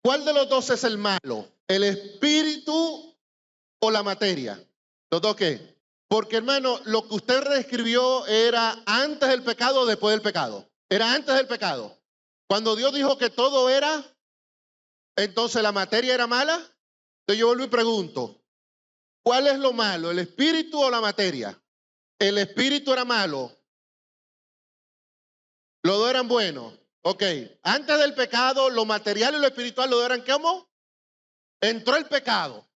¿Cuál de los dos es el malo? ¿El espíritu o la materia? ¿Los dos qué? Porque, hermano, lo que usted reescribió era antes del pecado o después del pecado. Era antes del pecado. Cuando Dios dijo que todo era, entonces la materia era mala. Entonces yo vuelvo y pregunto, ¿cuál es lo malo? ¿El espíritu o la materia? El espíritu era malo. Los dos eran buenos. Ok. Antes del pecado, lo material y lo espiritual, los dos eran ¿cómo? Entró el pecado.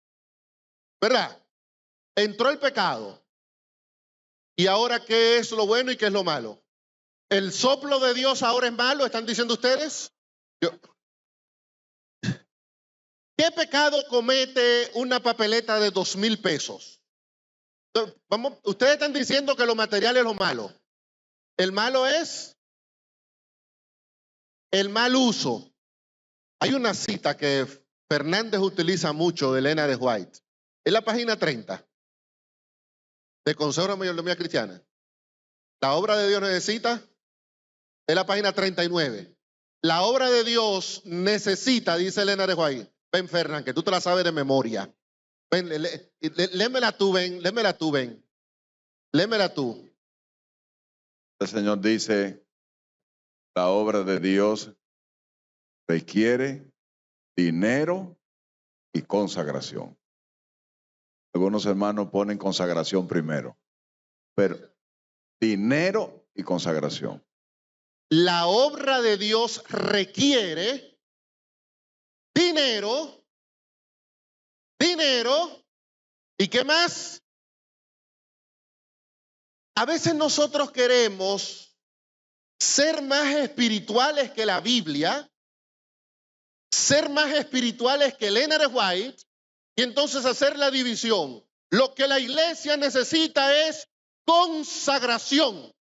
¿Verdad? Entró el pecado. ¿Y ahora qué es lo bueno y qué es lo malo? ¿El soplo de Dios ahora es malo? ¿Están diciendo ustedes? ¿Qué pecado comete una papeleta de 2,000 pesos? Vamos, ustedes están diciendo que lo material es lo malo. El malo es el mal uso. Hay una cita que Fernández utiliza mucho de Elena de White. Es la página 30 de Consejo de Mayordomía Cristiana. La obra de Dios necesita, es la página 39. La obra de Dios necesita, dice Elena de White. Ven, Fernán, que tú te la sabes de memoria. Ven, lémela tú, ven, lémela tú, ven. Lémela tú. El Señor dice, la obra de Dios requiere dinero y consagración. Algunos hermanos ponen consagración primero, pero dinero y consagración. La obra de Dios requiere dinero, ¿y qué más? A veces nosotros queremos ser más espirituales que la Biblia, ser más espirituales que Elena de White, y entonces hacer la división. Lo que la iglesia necesita es consagración.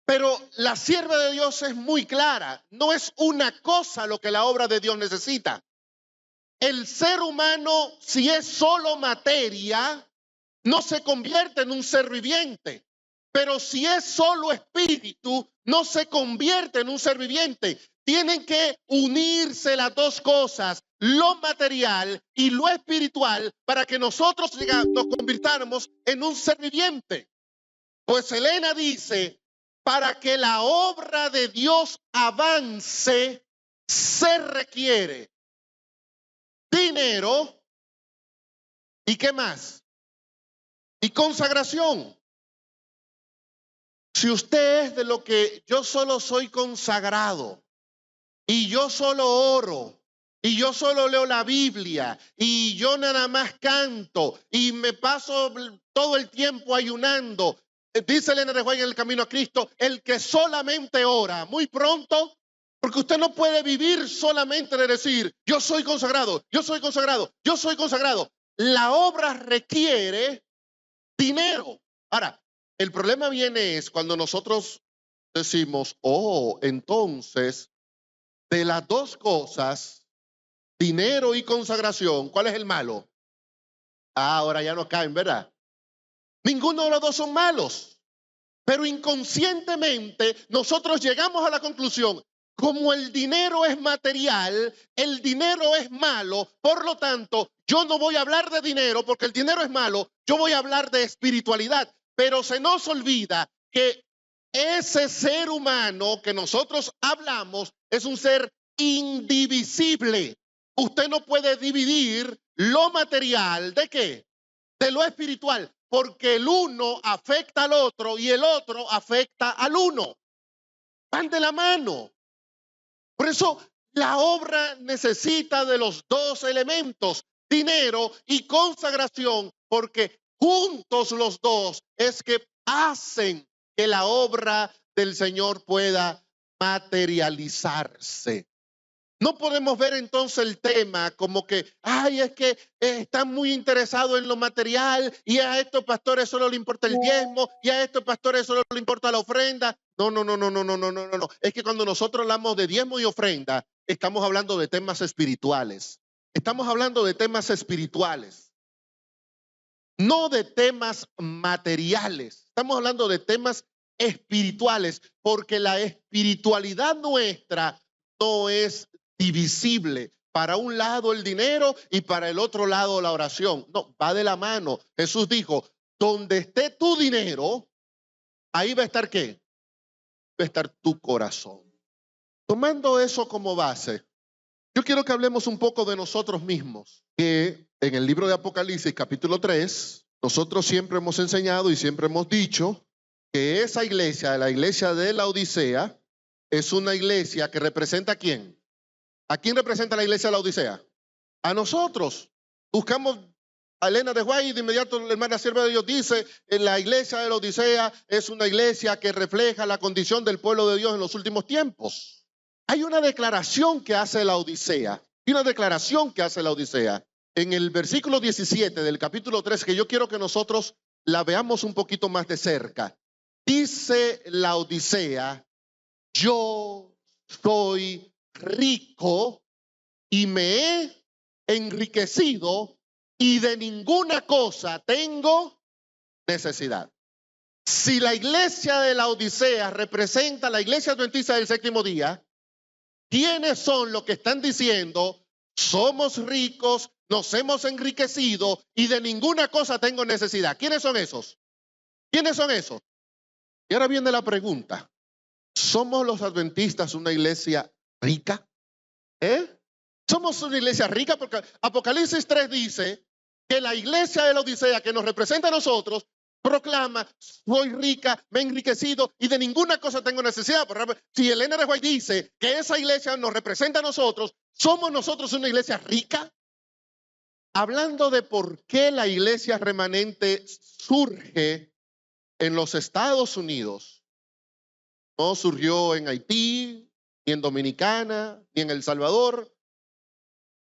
Pero la sierva de Dios es muy clara. No es una cosa lo que la obra de Dios necesita. El ser humano, si es solo materia, no se convierte en un ser viviente. Pero si es solo espíritu, no se convierte en un ser viviente. Tienen que unirse las dos cosas, lo material y lo espiritual, para que nosotros nos convirtamos en un ser viviente. Pues Elena dice, para que la obra de Dios avance, se requiere dinero y ¿qué más? Y consagración. Si usted es de lo que yo solo soy consagrado y yo solo oro y yo solo leo la Biblia y yo nada más canto y me paso todo el tiempo ayunando, dice Elena de White en El Camino a Cristo, el que solamente ora, muy pronto, porque usted no puede vivir solamente de decir, yo soy consagrado, yo soy consagrado, yo soy consagrado. La obra requiere dinero. Ahora, el problema viene es cuando nosotros decimos, oh, entonces, de las dos cosas, dinero y consagración, ¿cuál es el malo? Ahora ya no caen, ¿verdad? Ninguno de los dos son malos, pero inconscientemente nosotros llegamos a la conclusión, como el dinero es material, el dinero es malo, por lo tanto, yo no voy a hablar de dinero porque el dinero es malo, yo voy a hablar de espiritualidad, pero se nos olvida que ese ser humano que nosotros hablamos es un ser indivisible. Usted no puede dividir lo material ¿de qué? De lo espiritual, porque el uno afecta al otro y el otro afecta al uno. Van de la mano. Por eso la obra necesita de los dos elementos, dinero y consagración, porque juntos los dos es que hacen que la obra del Señor pueda materializarse. No podemos ver entonces el tema como que, ay, es que están muy interesados en lo material y a estos pastores solo le importa el diezmo y a estos pastores solo le importa la ofrenda. No. Es que cuando nosotros hablamos de diezmo y ofrenda, estamos hablando de temas espirituales. Estamos hablando de temas espirituales, no de temas materiales. Estamos hablando de temas espirituales, porque la espiritualidad nuestra no es divisible. para un lado el dinero y para el otro lado la oración. No, va de la mano. Jesús dijo, donde esté tu dinero, ahí va a estar ¿qué? Va a estar tu corazón. Tomando eso como base, yo quiero que hablemos un poco de nosotros mismos, que en el libro de Apocalipsis, capítulo 3, nosotros siempre hemos enseñado y siempre hemos dicho que esa iglesia, la iglesia de la Odisea, es una iglesia que representa ¿a quién? ¿A quién representa la iglesia de la Odisea? A nosotros. Buscamos a Elena de White y de inmediato la hermana sierva de Dios dice, la iglesia de la Odisea es una iglesia que refleja la condición del pueblo de Dios en los últimos tiempos. Hay una declaración que hace la Odisea, en el versículo 17 del capítulo 3, que yo quiero que nosotros la veamos un poquito más de cerca. Dice la Odisea, yo soy rico y me he enriquecido y de ninguna cosa tengo necesidad. Si la iglesia de la Odisea representa la iglesia adventista del séptimo día, ¿quiénes son los que están diciendo, somos ricos, nos hemos enriquecido y de ninguna cosa tengo necesidad? ¿Quiénes son esos? ¿Quiénes son esos? Y ahora viene la pregunta. ¿Somos los adventistas una iglesia rica? ¿Somos una iglesia rica? Porque Apocalipsis 3 dice que la iglesia de la Odisea que nos representa a nosotros proclama, soy rica, me he enriquecido y de ninguna cosa tengo necesidad. Si Elena de White dice que esa iglesia nos representa a nosotros, ¿somos nosotros una iglesia rica? Hablando de por qué la iglesia remanente surge en los Estados Unidos, no surgió en Haití, ni en Dominicana, ni en El Salvador,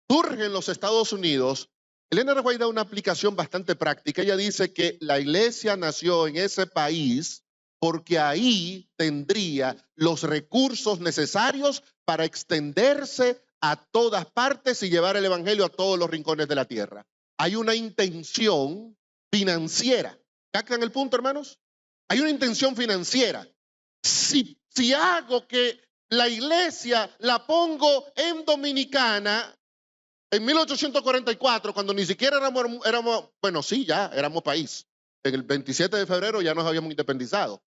surge en los Estados Unidos. Elena de White da una aplicación bastante práctica. Ella dice que la iglesia nació en ese país porque ahí tendría los recursos necesarios para extenderse a todas partes y llevar el evangelio a todos los rincones de la tierra. Hay una intención financiera. ¿Captan el punto, hermanos? Hay una intención financiera. Si hago que la iglesia la pongo en Dominicana, en 1844, cuando ni siquiera éramos, bueno, sí, ya éramos país. En el 27 de febrero ya nos habíamos independizado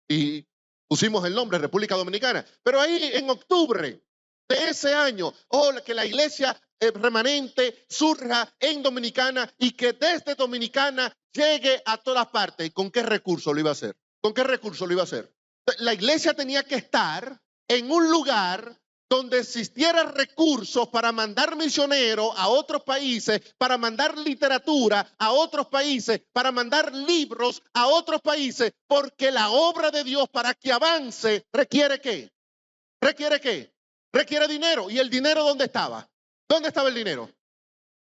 y pusimos el nombre República Dominicana. Pero ahí en octubre de ese año, que la iglesia remanente surja en Dominicana y que desde Dominicana llegue a todas partes. ¿Y con qué recurso lo iba a hacer? ¿Con qué recurso lo iba a hacer? La iglesia tenía que estar en un lugar donde existieran recursos para mandar misioneros a otros países, para mandar literatura a otros países, para mandar libros a otros países, porque la obra de Dios para que avance requiere ¿qué? ¿Requiere qué? Requiere dinero. ¿Y el dinero dónde estaba? ¿Dónde estaba el dinero?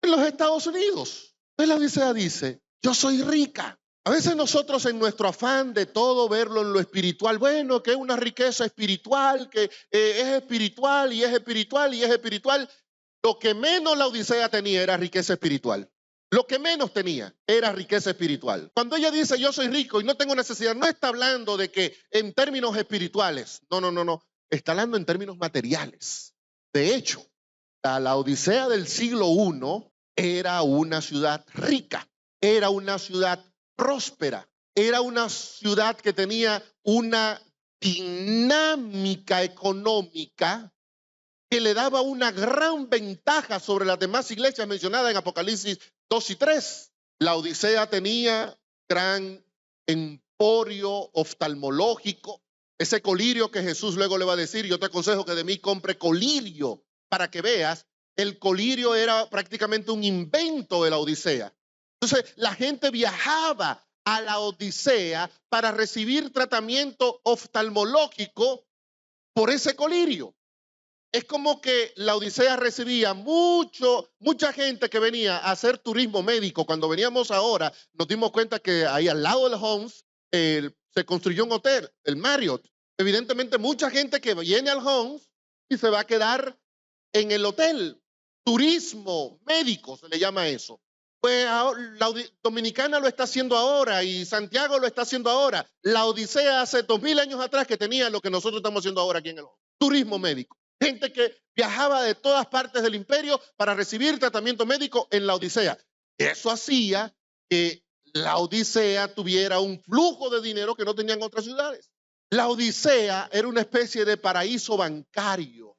En los Estados Unidos. Entonces la Odisea dice, yo soy rica. A veces nosotros en nuestro afán de todo verlo en lo espiritual, bueno, que es una riqueza espiritual, que es espiritual y es espiritual y es espiritual. Lo que menos la Odisea tenía era riqueza espiritual. Lo que menos tenía era riqueza espiritual. Cuando ella dice yo soy rico y no tengo necesidad, no está hablando de que en términos espirituales. No. Está hablando en términos materiales. De hecho, la Odisea del siglo I era una ciudad rica, era una ciudad próspera, era una ciudad que tenía una dinámica económica que le daba una gran ventaja sobre las demás iglesias mencionadas en Apocalipsis 2 y 3. La Odisea tenía gran emporio oftalmológico, ese colirio que Jesús luego le va a decir, yo te aconsejo que de mí compre colirio para que veas. El colirio era prácticamente un invento de la Odisea. Entonces, la gente viajaba a la Odisea para recibir tratamiento oftalmológico por ese colirio. Es como que la Odisea recibía mucha gente que venía a hacer turismo médico. Cuando veníamos ahora, nos dimos cuenta que ahí al lado del Homs se construyó un hotel, el Marriott. Evidentemente, mucha gente que viene al Homs y se va a quedar en el hotel. Turismo médico se le llama eso. Pues la Dominicana lo está haciendo ahora y Santiago lo está haciendo ahora. La Odisea hace 2000 años atrás que tenía lo que nosotros estamos haciendo ahora aquí en el turismo médico. gente que viajaba de todas partes del imperio para recibir tratamiento médico en la Odisea. Eso hacía que la Odisea tuviera un flujo de dinero que no tenían otras ciudades. La Odisea era una especie de paraíso bancario.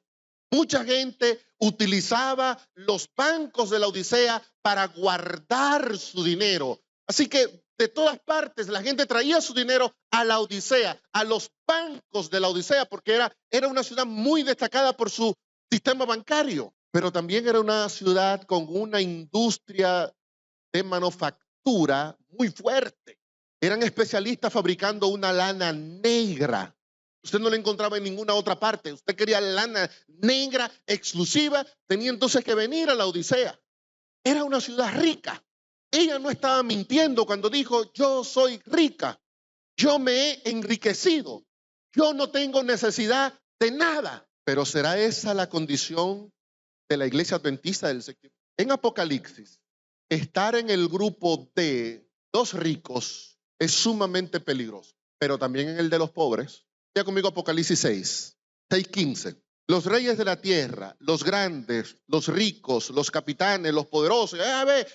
Mucha gente utilizaba los bancos de la Odisea para guardar su dinero. Así que de todas partes la gente traía su dinero a la Odisea, a los bancos de la Odisea, porque era una ciudad muy destacada por su sistema bancario, pero también era una ciudad con una industria de manufactura muy fuerte. Eran especialistas fabricando una lana negra. Usted no la encontraba en ninguna otra parte. Usted quería lana negra exclusiva, tenía entonces que venir a la Odisea. Era una ciudad rica. Ella no estaba mintiendo cuando dijo, yo soy rica, yo me he enriquecido, yo no tengo necesidad de nada. Pero ¿será esa la condición de la iglesia adventista del séptimo? En Apocalipsis, estar en el grupo de los ricos es sumamente peligroso, pero también en el de los pobres. Ya conmigo Apocalipsis 6:15. Los reyes de la tierra, los grandes, los ricos, los capitanes, los poderosos,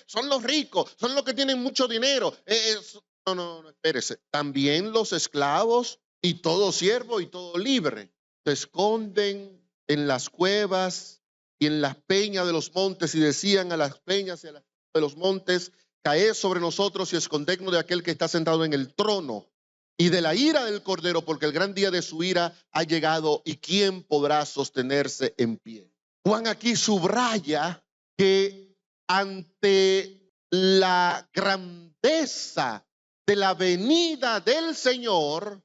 son los ricos, son los que tienen mucho dinero. No, espérese. También los esclavos y todo siervo y todo libre se esconden en las cuevas y en las peñas de los montes y decían a las peñas y a las de los montes, caed sobre nosotros y escondednos de aquel que está sentado en el trono y de la ira del Cordero, porque el gran día de su ira ha llegado y ¿quién podrá sostenerse en pie? Juan aquí subraya que ante la grandeza de la venida del Señor,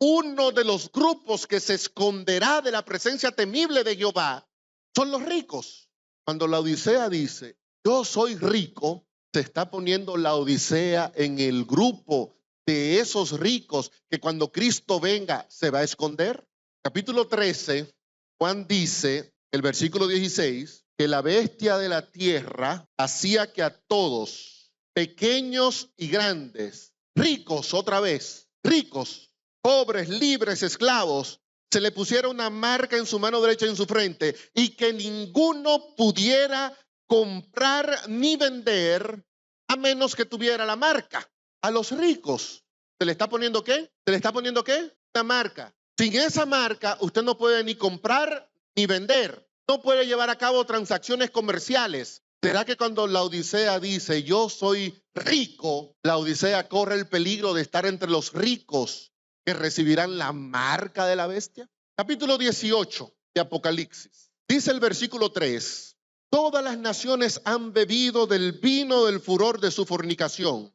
uno de los grupos que se esconderá de la presencia temible de Jehová son los ricos. Cuando la Odisea dice, yo soy rico, se está poniendo la Odisea en el grupo de esos ricos que cuando Cristo venga se va a esconder. Capítulo 13, Juan dice, el versículo 16, que la bestia de la tierra hacía que a todos, pequeños y grandes, ricos otra vez, ricos, pobres, libres, esclavos, se le pusiera una marca en su mano derecha y en su frente y que ninguno pudiera comprar ni vender a menos que tuviera la marca. A los ricos, ¿se le está poniendo qué? ¿Se le está poniendo qué? Una marca. Sin esa marca, usted no puede ni comprar ni vender. No puede llevar a cabo transacciones comerciales. ¿Será que cuando la Odisea dice, yo soy rico, la Odisea corre el peligro de estar entre los ricos que recibirán la marca de la bestia? Capítulo 18 de Apocalipsis. Dice el versículo 3, todas las naciones han bebido del vino del furor de su fornicación.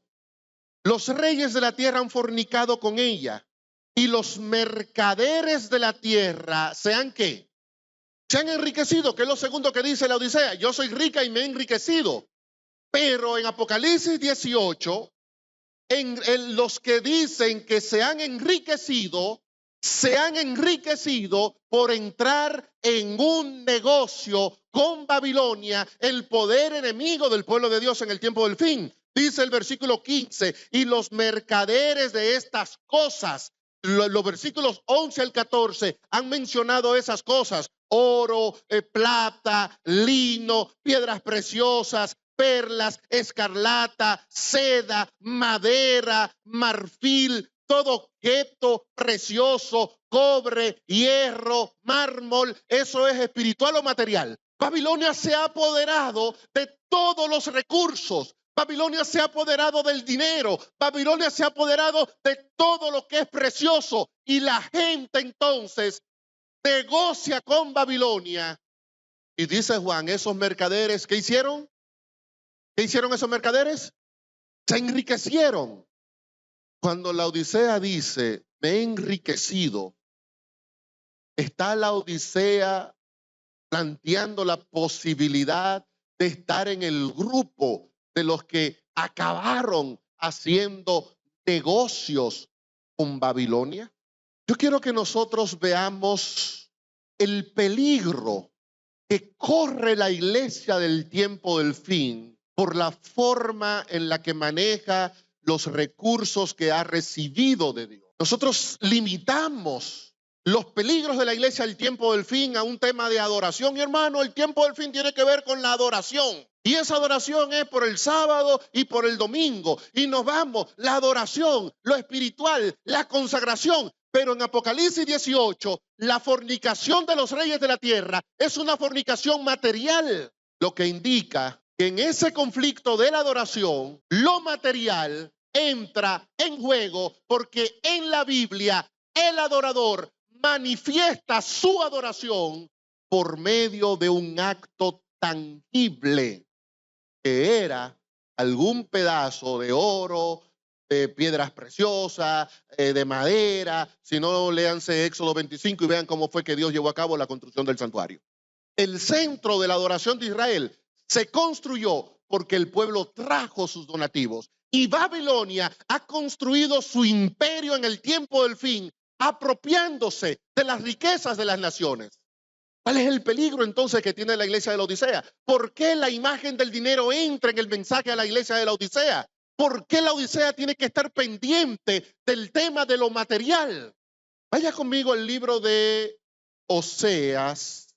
Los reyes de la tierra han fornicado con ella y los mercaderes de la tierra ¿se han qué? Se han enriquecido, que es lo segundo que dice la Odisea. Yo soy rica y me he enriquecido. Pero en Apocalipsis 18, en los que dicen que se han enriquecido por entrar en un negocio con Babilonia, el poder enemigo del pueblo de Dios en el tiempo del fin. Dice el versículo 15, y los mercaderes de estas cosas, los versículos 11 al 14 han mencionado esas cosas, oro, plata, lino, piedras preciosas, perlas, escarlata, seda, madera, marfil, todo objeto precioso, cobre, hierro, mármol, eso es espiritual o material. Babilonia se ha apoderado de todos los recursos. Babilonia se ha apoderado del dinero. Babilonia se ha apoderado de todo lo que es precioso. Y la gente entonces negocia con Babilonia. Y dice Juan, esos mercaderes, ¿qué hicieron? ¿Qué hicieron esos mercaderes? Se enriquecieron. Cuando la Odisea dice, me he enriquecido, está la Odisea planteando la posibilidad de estar en el grupo de los que acabaron haciendo negocios con Babilonia. Yo quiero que nosotros veamos el peligro que corre la iglesia del tiempo del fin por la forma en la que maneja los recursos que ha recibido de Dios. Nosotros limitamos los peligros de la iglesia, el tiempo del fin, a un tema de adoración. Y hermano, el tiempo del fin tiene que ver con la adoración. Y esa adoración es por el sábado y por el domingo. Y nos vamos, la adoración, lo espiritual, la consagración. Pero en Apocalipsis 18, la fornicación de los reyes de la tierra es una fornicación material, lo que indica que en ese conflicto de la adoración, lo material entra en juego, porque en la Biblia el adorador manifiesta su adoración por medio de un acto tangible, que era algún pedazo de oro, de piedras preciosas, de madera. Si no, léanse Éxodo 25 y vean cómo fue que Dios llevó a cabo la construcción del santuario. El centro de la adoración de Israel se construyó porque el pueblo trajo sus donativos. Y Babilonia ha construido su imperio en el tiempo del fin, apropiándose de las riquezas de las naciones. ¿Cuál es el peligro entonces que tiene la iglesia de la Odisea? ¿Por qué la imagen del dinero entra en el mensaje a la iglesia de la Odisea? ¿Por qué la Odisea tiene que estar pendiente del tema de lo material? Vaya conmigo al libro de Oseas,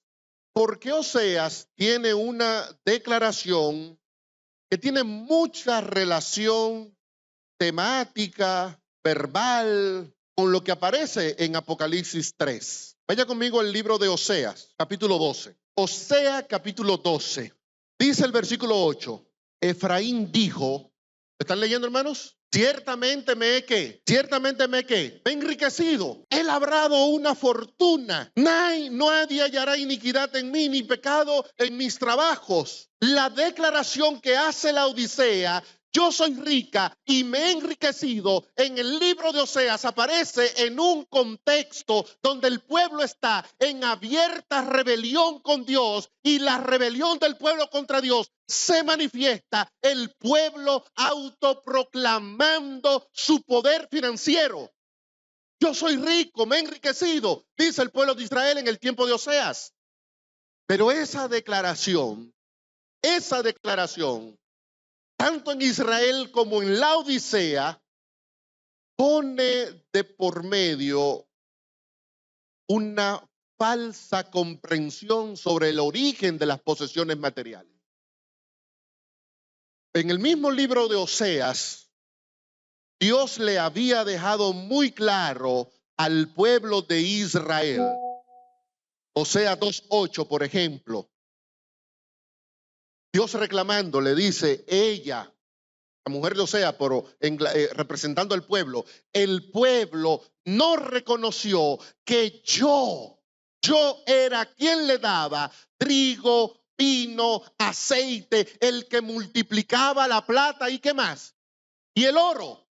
porque Oseas tiene una declaración que tiene mucha relación temática, verbal, con lo que aparece en Apocalipsis 3. Vaya conmigo al libro de Oseas, capítulo 12. Oseas, capítulo 12. Dice el versículo 8, Efraín dijo, ¿están leyendo, hermanos? Ciertamente me he me he enriquecido, he labrado una fortuna, nadie hallará iniquidad en mí, ni pecado en mis trabajos. La declaración que hace la Odisea, yo soy rica y me he enriquecido, en el libro de Oseas aparece en un contexto donde el pueblo está en abierta rebelión con Dios, y la rebelión del pueblo contra Dios se manifiesta el pueblo autoproclamando su poder financiero. Yo soy rico, me he enriquecido, dice el pueblo de Israel en el tiempo de Oseas. Pero esa declaración, tanto en Israel como en la Odisea, pone de por medio una falsa comprensión sobre el origen de las posesiones materiales. En el mismo libro de Oseas, Dios le había dejado muy claro al pueblo de Israel. Oseas 2:8, por ejemplo. Dios reclamando le dice, ella, la mujer de Oseas, pero representando al pueblo, el pueblo no reconoció que yo era quien le daba trigo, vino, aceite, el que multiplicaba la plata y qué más, y el oro.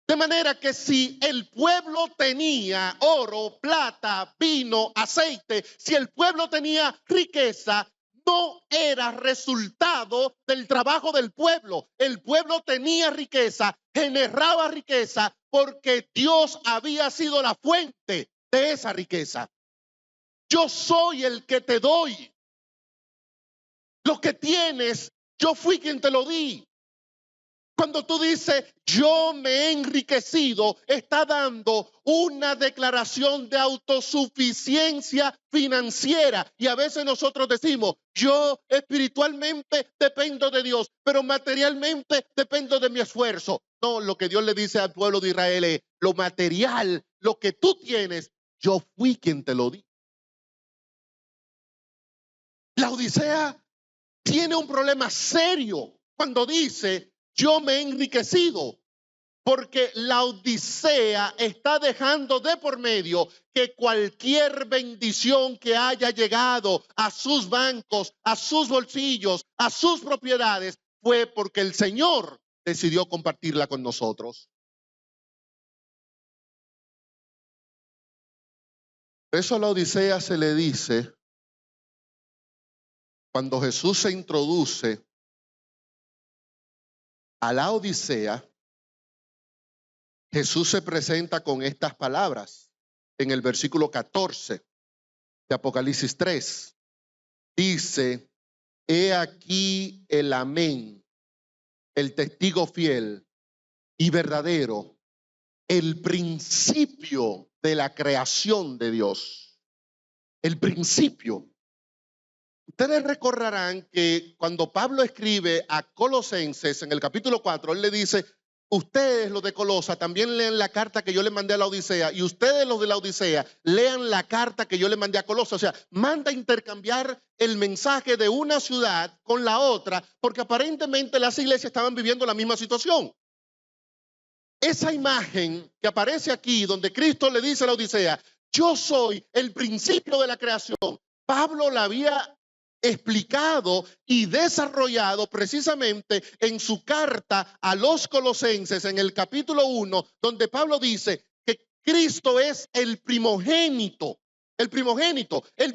De manera que si el pueblo tenía oro, plata, vino, aceite, si el pueblo tenía riqueza, no era resultado del trabajo del pueblo. El pueblo tenía riqueza, generaba riqueza, porque Dios había sido la fuente de esa riqueza. Yo soy el que te doy. Lo que tienes, yo fui quien te lo di. Cuando tú dices, yo me he enriquecido, está dando una declaración de autosuficiencia financiera. Y a veces nosotros decimos, yo espiritualmente dependo de Dios, pero materialmente dependo de mi esfuerzo. No, lo que Dios le dice al pueblo de Israel es, lo material, lo que tú tienes, yo fui quien te lo di. La Odisea tiene un problema serio cuando dice, yo me he enriquecido, porque la Odisea está dejando de por medio que cualquier bendición que haya llegado a sus bancos, a sus bolsillos, a sus propiedades, fue porque el Señor decidió compartirla con nosotros. Por eso a la Odisea se le dice, cuando Jesús se introduce a la Odisea, Jesús se presenta con estas palabras en el versículo 14 de Apocalipsis 3. Dice, he aquí el amén, el testigo fiel y verdadero, el principio de la creación de Dios. El principio. Ustedes recordarán que cuando Pablo escribe a Colosenses en el capítulo 4, él le dice, ustedes los de Colosa también lean la carta que yo le mandé a la Odisea y ustedes los de la Odisea lean la carta que yo le mandé a Colosa. O sea, manda intercambiar el mensaje de una ciudad con la otra porque aparentemente las iglesias estaban viviendo la misma situación. Esa imagen que aparece aquí donde Cristo le dice a la Odisea, yo soy el principio de la creación. Pablo la había explicado y desarrollado precisamente en su carta a los Colosenses en el capítulo 1, donde Pablo dice que Cristo es el primogénito, el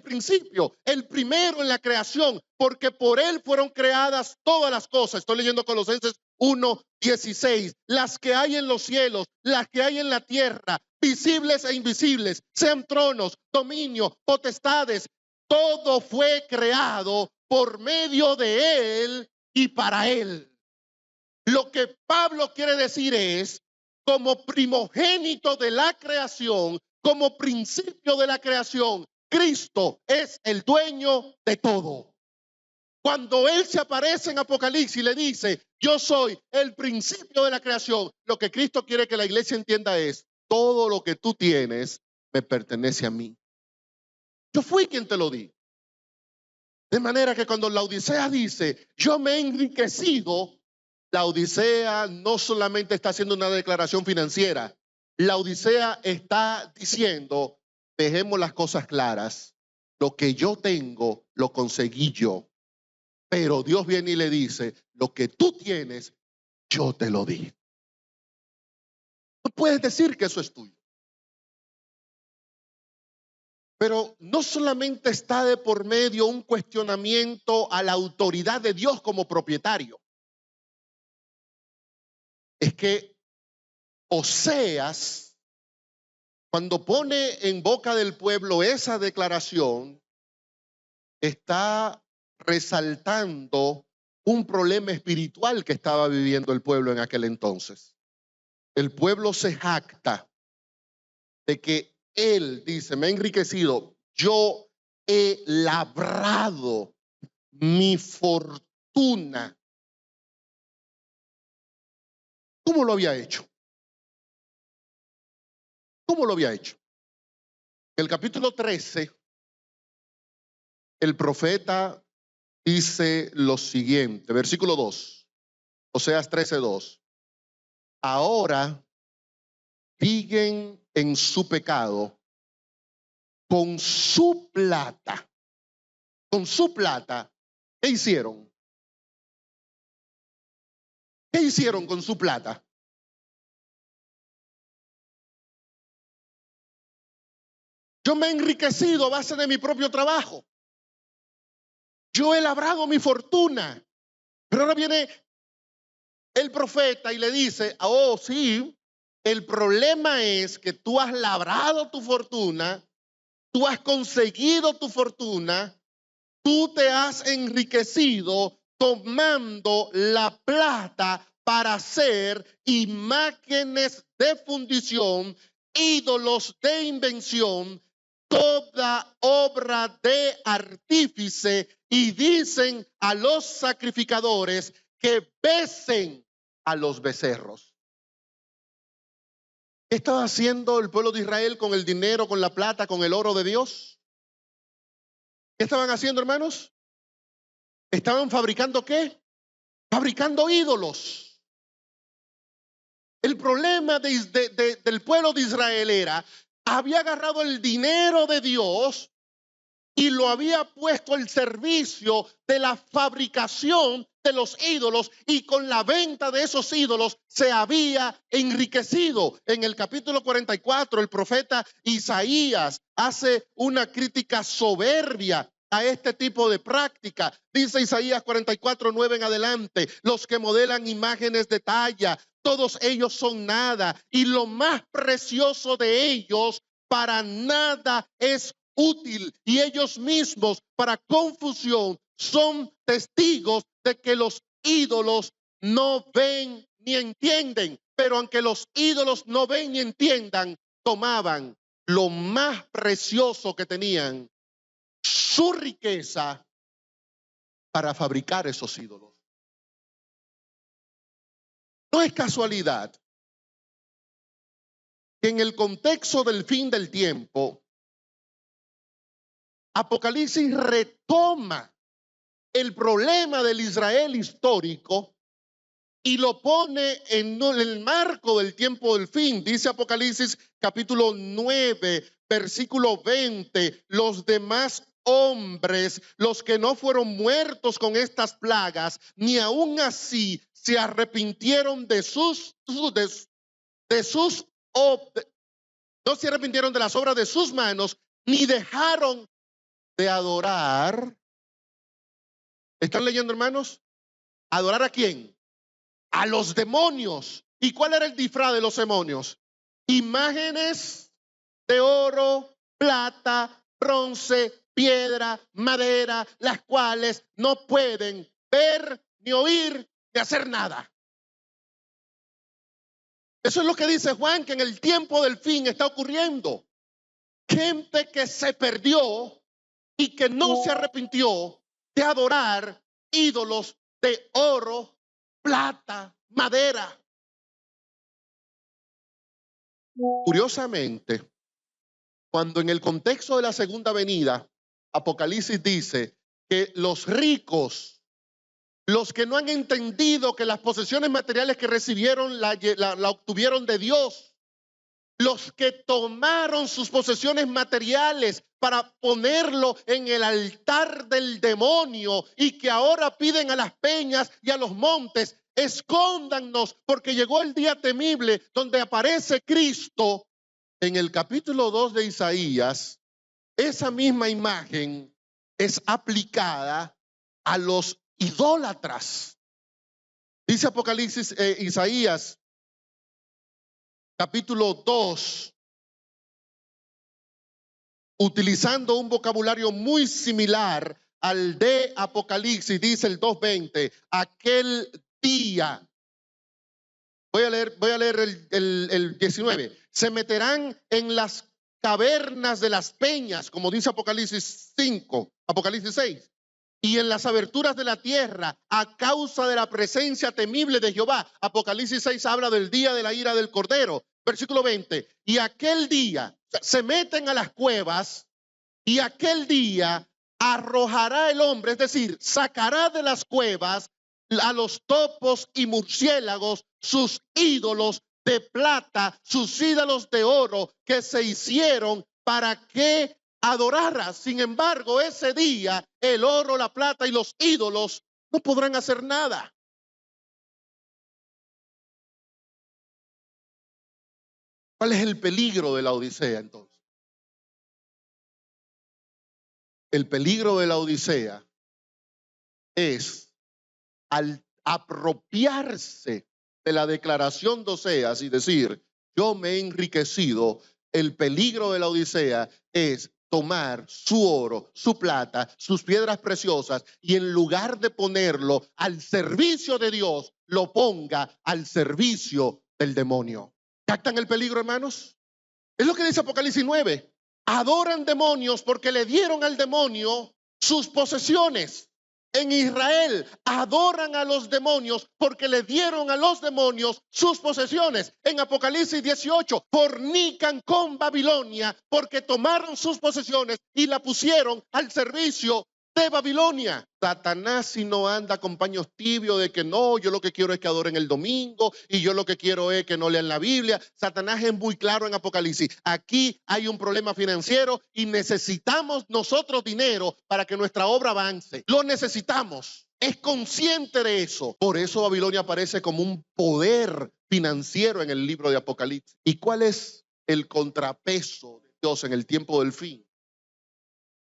principio, el primero en la creación, porque por él fueron creadas todas las cosas. Estoy leyendo Colosenses 1:16, las que hay en los cielos, las que hay en la tierra, visibles e invisibles, sean tronos, dominio, potestades. Todo fue creado por medio de él y para él. Lo que Pablo quiere decir es, como primogénito de la creación, como principio de la creación, Cristo es el dueño de todo. Cuando él se aparece en Apocalipsis y le dice, yo soy el principio de la creación, lo que Cristo quiere que la iglesia entienda es, todo lo que tú tienes me pertenece a mí. Yo fui quien te lo di. De manera que cuando la Odisea dice, yo me he enriquecido, la Odisea no solamente está haciendo una declaración financiera, la Odisea está diciendo, dejemos las cosas claras, lo que yo tengo lo conseguí yo, pero Dios viene y le dice, lo que tú tienes, yo te lo di. No puedes decir que eso es tuyo. Pero no solamente está de por medio un cuestionamiento a la autoridad de Dios como propietario. Es que Oseas, cuando pone en boca del pueblo esa declaración, está resaltando un problema espiritual que estaba viviendo el pueblo en aquel entonces. El pueblo se jacta de que él dice, me he enriquecido, yo he labrado mi fortuna. ¿Cómo lo había hecho? ¿Cómo lo había hecho? En el capítulo 13, el profeta dice lo siguiente, versículo 2, Oseas 13:2. Ahora siguen en su pecado con su plata. Con su plata, ¿qué hicieron? ¿Qué hicieron con su plata? Yo me he enriquecido a base de mi propio trabajo. Yo he labrado mi fortuna. Pero ahora viene el profeta y le dice, oh sí, el problema es que tú has labrado tu fortuna, tú has conseguido tu fortuna, tú te has enriquecido tomando la plata para hacer imágenes de fundición, ídolos de invención, toda obra de artífice, y dicen a los sacrificadores que besen a los becerros. ¿Qué estaba haciendo el pueblo de Israel con el dinero, con la plata, con el oro de Dios? ¿Qué estaban haciendo, hermanos? ¿Estaban fabricando qué? Fabricando ídolos. El problema del pueblo de Israel era, había agarrado el dinero de Dios y lo había puesto al servicio de la fabricación de los ídolos, y con la venta de esos ídolos se había enriquecido. En el capítulo 44, el profeta Isaías hace una crítica soberbia a este tipo de práctica. Dice Isaías 44:9 en adelante, los que modelan imágenes de talla, todos ellos son nada, y lo más precioso de ellos para nada es útil, y ellos mismos para confusión son testigos de que los ídolos no ven ni entienden. Pero aunque los ídolos no ven ni entiendan, tomaban lo más precioso que tenían, su riqueza, para fabricar esos ídolos. No es casualidad que en el contexto del fin del tiempo, Apocalipsis retoma el problema del Israel histórico y lo pone en el marco del tiempo del fin. Dice Apocalipsis capítulo 9, versículo 20, los demás hombres, los que no fueron muertos con estas plagas, ni aún así se arrepintieron no se arrepintieron de las obras de sus manos, ni dejaron de adorar. ¿Están leyendo, hermanos? ¿Adorar a quién? A los demonios. ¿Y cuál era el disfraz de los demonios? Imágenes de oro, plata, bronce, piedra, madera, las cuales no pueden ver, ni oír, ni hacer nada. Eso es lo que dice Juan, que en el tiempo del fin está ocurriendo. Gente que se perdió y que no se arrepintió de adorar ídolos de oro, plata, madera. Curiosamente, cuando en el contexto de la segunda venida, Apocalipsis dice que los ricos, los que no han entendido que las posesiones materiales que recibieron la obtuvieron de Dios, los que tomaron sus posesiones materiales para ponerlo en el altar del demonio y que ahora piden a las peñas y a los montes, escóndannos porque llegó el día temible donde aparece Cristo. En el capítulo 2 de Isaías, esa misma imagen es aplicada a los idólatras. Dice Apocalipsis, Isaías, capítulo 2, utilizando un vocabulario muy similar al de Apocalipsis, dice el 2:20, aquel día. Voy a leer el 19. Se meterán en las cavernas de las peñas, como dice Apocalipsis 5, Apocalipsis 6. Y en las aberturas de la tierra, a causa de la presencia temible de Jehová. Apocalipsis 6 habla del día de la ira del Cordero. Versículo 20. Y aquel día, se meten a las cuevas, y aquel día arrojará el hombre, es decir, sacará de las cuevas a los topos y murciélagos, sus ídolos de plata, sus ídolos de oro que se hicieron para que adorara. Sin embargo, ese día el oro, la plata y los ídolos no podrán hacer nada. ¿Cuál es el peligro de la Odisea entonces? El peligro de la Odisea es al apropiarse de la declaración de Oseas y decir, yo me he enriquecido. El peligro de la Odisea es tomar su oro, su plata, sus piedras preciosas y en lugar de ponerlo al servicio de Dios, lo ponga al servicio del demonio. ¿Captan el peligro, hermanos? Es lo que dice Apocalipsis 9. Adoran demonios porque le dieron al demonio sus posesiones. En Israel adoran a los demonios porque le dieron a los demonios sus posesiones. En Apocalipsis 18 fornican con Babilonia porque tomaron sus posesiones y la pusieron al servicio de Babilonia. Satanás si no anda con paños tibios de que no, yo lo que quiero es que adoren el domingo y yo lo que quiero es que no lean la Biblia. Satanás es muy claro en Apocalipsis. Aquí hay un problema financiero y necesitamos nosotros dinero para que nuestra obra avance. Lo necesitamos. Es consciente de eso. Por eso Babilonia aparece como un poder financiero en el libro de Apocalipsis. ¿Y cuál es el contrapeso de Dios en el tiempo del fin?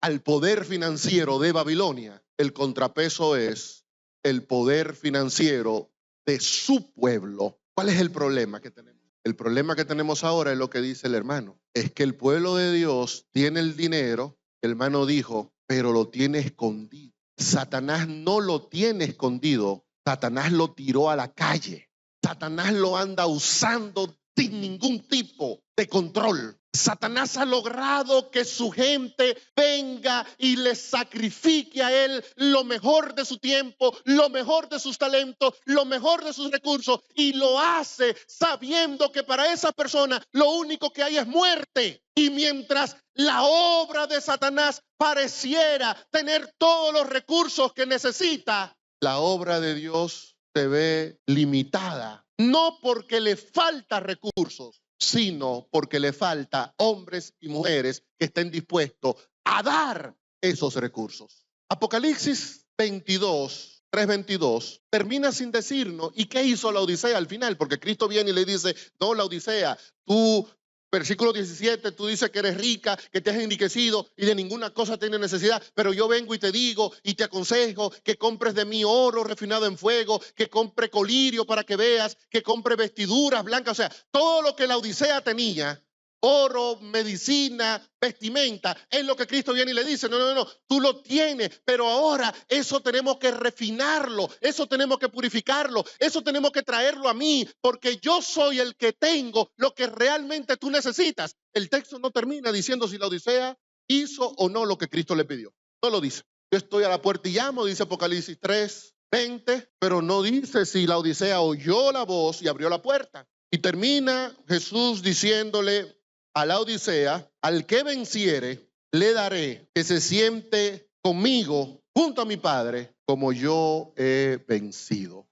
Al poder financiero de Babilonia, el contrapeso es el poder financiero de su pueblo. ¿Cuál es el problema que tenemos? El problema que tenemos ahora es lo que dice el hermano. Es que el pueblo de Dios tiene el dinero, el hermano dijo, pero lo tiene escondido. Satanás no lo tiene escondido, Satanás lo tiró a la calle. Satanás lo anda usando sin ningún tipo de control. Satanás ha logrado que su gente venga y le sacrifique a él lo mejor de su tiempo, lo mejor de sus talentos, lo mejor de sus recursos, y lo hace sabiendo que para esa persona lo único que hay es muerte. Y mientras la obra de Satanás pareciera tener todos los recursos que necesita, la obra de Dios se ve limitada, no porque le falta recursos, sino porque le falta hombres y mujeres que estén dispuestos a dar esos recursos. Apocalipsis 22, 3:22, termina sin decirnos, ¿y qué hizo la Odisea al final? Porque Cristo viene y le dice, no, la Odisea, tú, versículo 17, tú dices que eres rica, que te has enriquecido y de ninguna cosa tienes necesidad, pero yo vengo y te digo y te aconsejo que compres de mí oro refinado en fuego, que compre colirio para que veas, que compre vestiduras blancas, o sea, todo lo que la Odisea tenía, oro, medicina, vestimenta, es lo que Cristo viene y le dice, no, tú lo tienes, pero ahora eso tenemos que refinarlo, eso tenemos que purificarlo, eso tenemos que traerlo a mí, porque yo soy el que tengo lo que realmente tú necesitas. El texto no termina diciendo si la Odisea hizo o no lo que Cristo le pidió, no lo dice. Yo estoy a la puerta y llamo, dice Apocalipsis 3:20, pero no dice si la Odisea oyó la voz y abrió la puerta. Y termina Jesús diciéndole a la Odisea, al que venciere, le daré que se siente conmigo junto a mi Padre, como yo he vencido.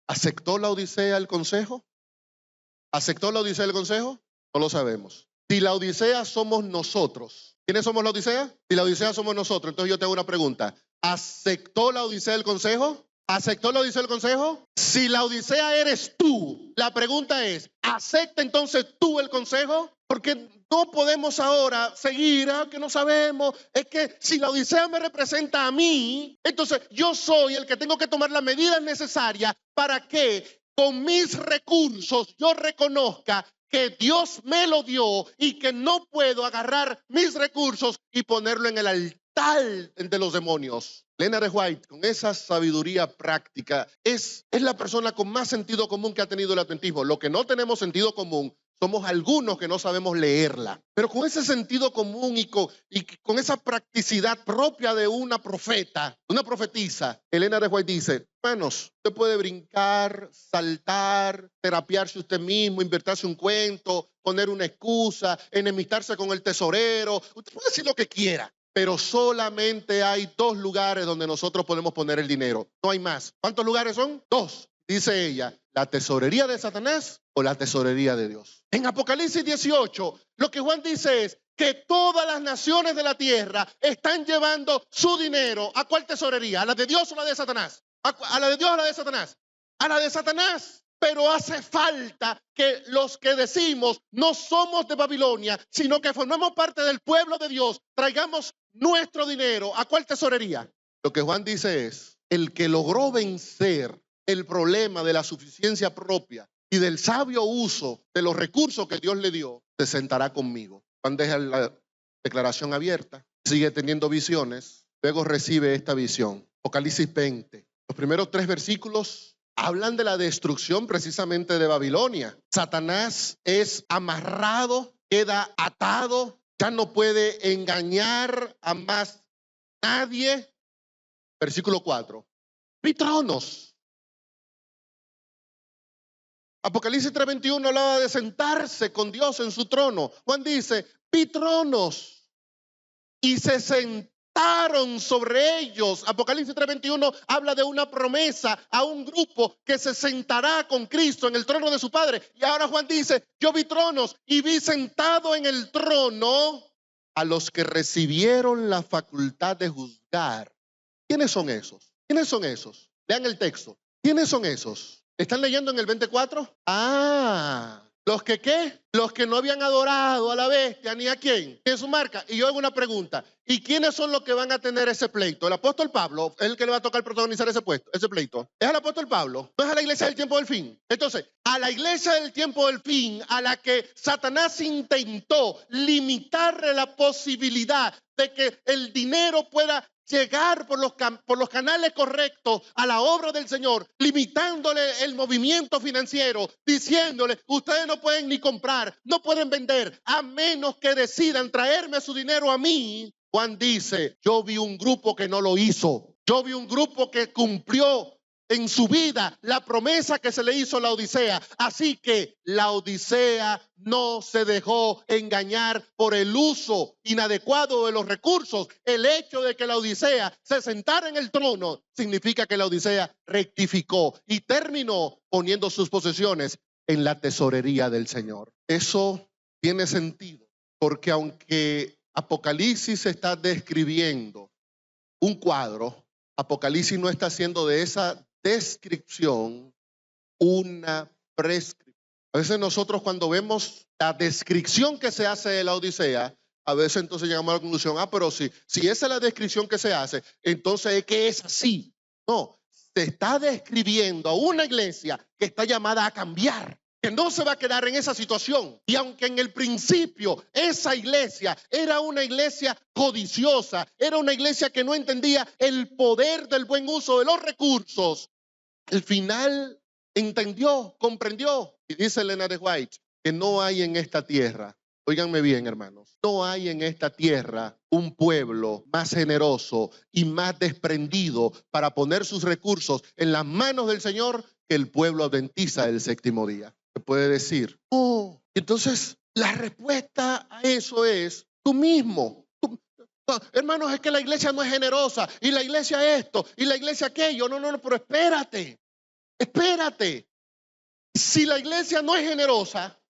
¿Aceptó la Odisea el consejo? ¿Aceptó la Odisea el consejo? No lo sabemos. Si la Odisea somos nosotros, ¿quiénes somos la Odisea? Si la Odisea somos nosotros, entonces yo te hago una pregunta. ¿Aceptó la Odisea el consejo? ¿Aceptó la Odisea el consejo? Si la Odisea eres tú, la pregunta es, ¿acepta entonces tú el consejo? Porque no podemos ahora seguir, que no sabemos. Es que si la Odisea me representa a mí, entonces yo soy el que tengo que tomar las medidas necesarias para que con mis recursos yo reconozca que Dios me lo dio y que no puedo agarrar mis recursos y ponerlo en el altar de los demonios. Elena de White, con esa sabiduría práctica, es la persona con más sentido común que ha tenido el adventismo. Lo que no tenemos sentido común somos algunos que no sabemos leerla. Pero con ese sentido común y con esa practicidad propia de una profeta, una profetisa, Elena de White dice, hermanos, usted puede brincar, saltar, terapiarse usted mismo, inventarse un cuento, poner una excusa, enemistarse con el tesorero. Usted puede decir lo que quiera. Pero solamente hay 2 lugares donde nosotros podemos poner el dinero. No hay más. ¿Cuántos lugares son? 2. Dice ella, la tesorería de Satanás o la tesorería de Dios. En Apocalipsis 18, lo que Juan dice es que todas las naciones de la tierra están llevando su dinero. ¿A cuál tesorería? ¿A la de Dios o la de Satanás? ¿A la de Dios o la de Satanás? A la de Satanás. Pero hace falta que los que decimos no somos de Babilonia, sino que formamos parte del pueblo de Dios, traigamos nuestro dinero. ¿A cuál tesorería? Lo que Juan dice es, el que logró vencer el problema de la suficiencia propia y del sabio uso de los recursos que Dios le dio, se sentará conmigo. Juan deja la declaración abierta, sigue teniendo visiones, luego recibe esta visión. Apocalipsis 20, los primeros 3 versículos hablan de la destrucción precisamente de Babilonia. Satanás es amarrado, queda atado, ya no puede engañar a más nadie. Versículo 4. Vi tronos. Apocalipsis 3:21 hablaba de sentarse con Dios en su trono. Juan dice, vi tronos y se sentaron sobre ellos. Apocalipsis 3:21 habla de una promesa a un grupo que se sentará con Cristo en el trono de su Padre. Y ahora Juan dice, yo vi tronos y vi sentado en el trono a los que recibieron la facultad de juzgar. ¿Quiénes son esos? ¿Quiénes son esos? Lean el texto. ¿Quiénes son esos? ¿Están leyendo en el 24? ¿Los que qué? Los que no habían adorado a la bestia ni a quién, en su marca. Y yo hago una pregunta. ¿Y quiénes son los que van a tener ese pleito? El apóstol Pablo es el que le va a tocar protagonizar ese pleito. ¿Es al apóstol Pablo? ¿No es a la iglesia del tiempo del fin? Entonces, a la iglesia del tiempo del fin, a la que Satanás intentó limitarle la posibilidad de que el dinero pueda llegar por los canales correctos a la obra del Señor, limitándole el movimiento financiero, diciéndole, ustedes no pueden ni comprar, no pueden vender, a menos que decidan traerme su dinero a mí. Juan dice, yo vi un grupo que no lo hizo. Yo vi un grupo que cumplió en su vida la promesa que se le hizo a la Odisea. Así que la Odisea no se dejó engañar por el uso inadecuado de los recursos. El hecho de que la Odisea se sentara en el trono significa que la Odisea rectificó y terminó poniendo sus posesiones en la tesorería del Señor. Eso tiene sentido, porque aunque Apocalipsis está describiendo un cuadro, Apocalipsis no está haciendo de esa descripción una prescripción. A veces nosotros cuando vemos la descripción que se hace de la Odisea, a veces entonces llegamos a la conclusión, pero si esa es la descripción que se hace, entonces es que es así. No, se está describiendo a una iglesia que está llamada a cambiar, que no se va a quedar en esa situación. Y aunque en el principio esa iglesia era una iglesia codiciosa, era una iglesia que no entendía el poder del buen uso de los recursos, al final entendió, comprendió. Y dice Elena de White que no hay en esta tierra, óiganme bien hermanos, no hay en esta tierra un pueblo más generoso y más desprendido para poner sus recursos en las manos del Señor que el pueblo adventista del séptimo día. Se puede decir, entonces la respuesta a eso es tú mismo. No, hermanos, es que la iglesia no es generosa y la iglesia esto y la iglesia aquello. No, pero espérate. Si la iglesia no es generosa,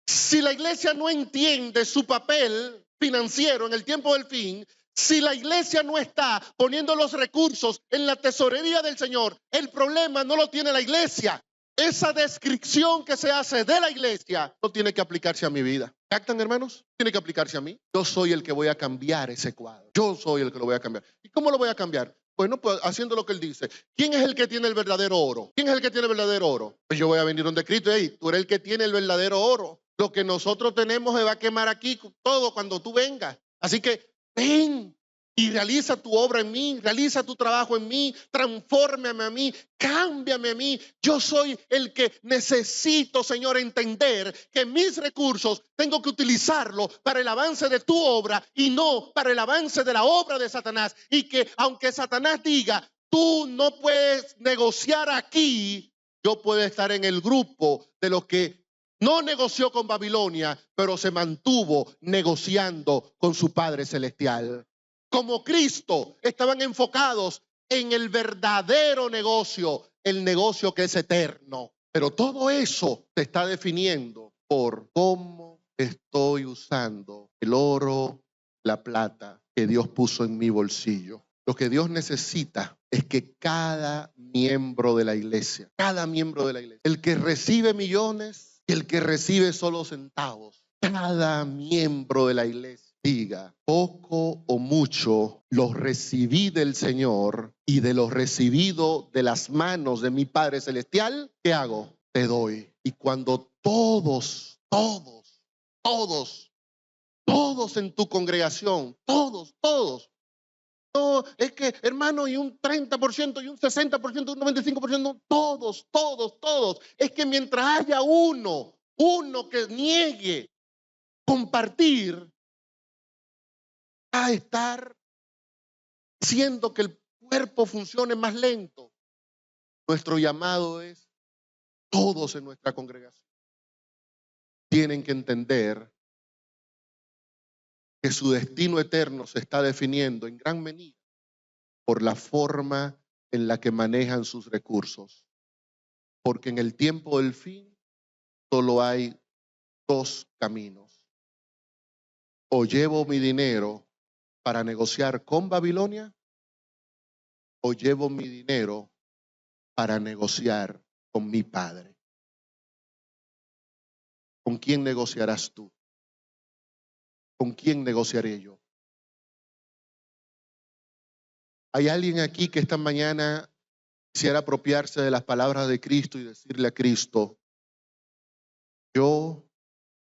si la iglesia no entiende su papel financiero en el tiempo del fin, si la iglesia no está poniendo los recursos en la tesorería del Señor, el problema no lo tiene la iglesia. Esa descripción que se hace de la iglesia no tiene que aplicarse a mi vida. ¿Captan, hermanos? Tiene que aplicarse a mí. Yo soy el que voy a cambiar ese cuadro. Yo soy el que lo voy a cambiar. ¿Y cómo lo voy a cambiar? Bueno, pues haciendo lo que él dice. ¿Quién es el que tiene el verdadero oro? ¿Quién es el que tiene el verdadero oro? Pues yo voy a venir donde Cristo y tú eres el que tiene el verdadero oro. Lo que nosotros tenemos se va a quemar aquí todo cuando tú vengas. Así que ven y realiza tu obra en mí, realiza tu trabajo en mí, transfórmame a mí, cámbiame a mí. Yo soy el que necesito, Señor, entender que mis recursos tengo que utilizarlos para el avance de tu obra y no para el avance de la obra de Satanás. Y que aunque Satanás diga, tú no puedes negociar aquí, yo puedo estar en el grupo de los que no negoció con Babilonia, pero se mantuvo negociando con su Padre Celestial. Como Cristo, estaban enfocados en el verdadero negocio, el negocio que es eterno. Pero todo eso se está definiendo por cómo estoy usando el oro, la plata que Dios puso en mi bolsillo. Lo que Dios necesita es que cada miembro de la iglesia, el que recibe millones y el que recibe solo centavos, cada miembro de la iglesia diga, poco o mucho los recibí del Señor y de lo recibido de las manos de mi Padre Celestial, ¿qué hago? Te doy. Y cuando todos en tu congregación, todos, no, es que hermano, y un 30%, y un 60%, un 95%, todos. Es que mientras haya uno que niegue compartir, a estar haciendo que el cuerpo funcione más lento. Nuestro llamado es todos en nuestra congregación tienen que entender que su destino eterno se está definiendo en gran medida por la forma en la que manejan sus recursos. Porque en el tiempo del fin solo hay dos caminos. O llevo mi dinero para negociar con Babilonia, o llevo mi dinero para negociar con mi Padre. ¿Con quién negociarás tú? ¿Con quién negociaré yo? ¿Hay alguien aquí que esta mañana quisiera apropiarse de las palabras de Cristo y decirle a Cristo, yo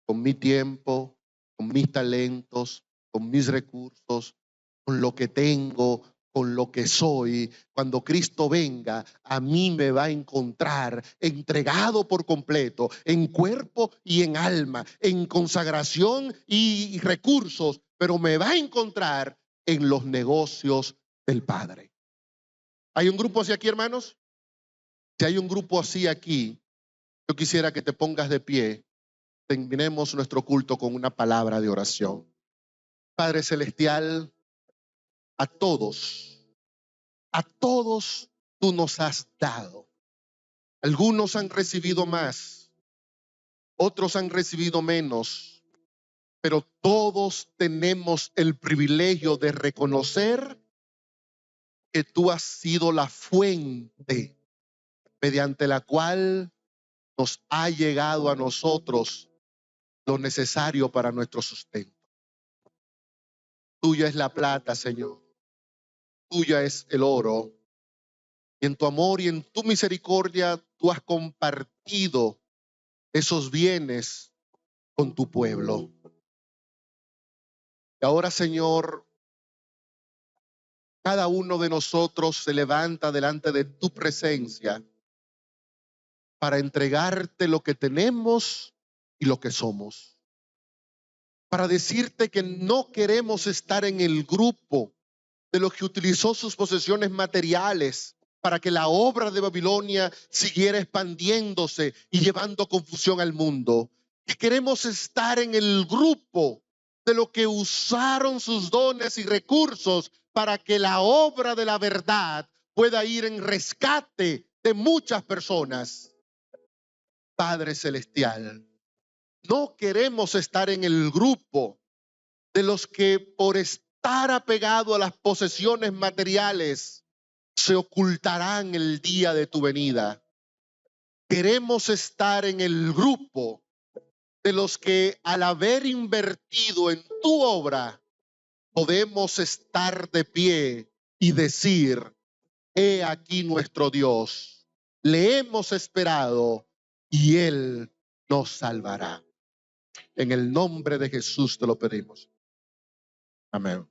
con mi tiempo, con mis talentos, con mis recursos, con lo que tengo, con lo que soy. Cuando Cristo venga, a mí me va a encontrar entregado por completo, en cuerpo y en alma, en consagración y recursos, pero me va a encontrar en los negocios del Padre. ¿Hay un grupo así aquí, hermanos? Si hay un grupo así aquí, yo quisiera que te pongas de pie. Terminemos nuestro culto con una palabra de oración. Padre Celestial, a todos tú nos has dado. Algunos han recibido más, otros han recibido menos, pero todos tenemos el privilegio de reconocer que tú has sido la fuente mediante la cual nos ha llegado a nosotros lo necesario para nuestro sustento. Tuya es la plata, Señor. Tuya es el oro. Y en tu amor y en tu misericordia tú has compartido esos bienes con tu pueblo. Y ahora, Señor, cada uno de nosotros se levanta delante de tu presencia para entregarte lo que tenemos y lo que somos. Para decirte que no queremos estar en el grupo de los que utilizó sus posesiones materiales para que la obra de Babilonia siguiera expandiéndose y llevando confusión al mundo. Que queremos estar en el grupo de los que usaron sus dones y recursos para que la obra de la verdad pueda ir en rescate de muchas personas. Padre Celestial, no queremos estar en el grupo de los que por estar apegado a las posesiones materiales se ocultarán el día de tu venida. Queremos estar en el grupo de los que al haber invertido en tu obra podemos estar de pie y decir: he aquí nuestro Dios, le hemos esperado y Él nos salvará. En el nombre de Jesús te lo pedimos. Amén.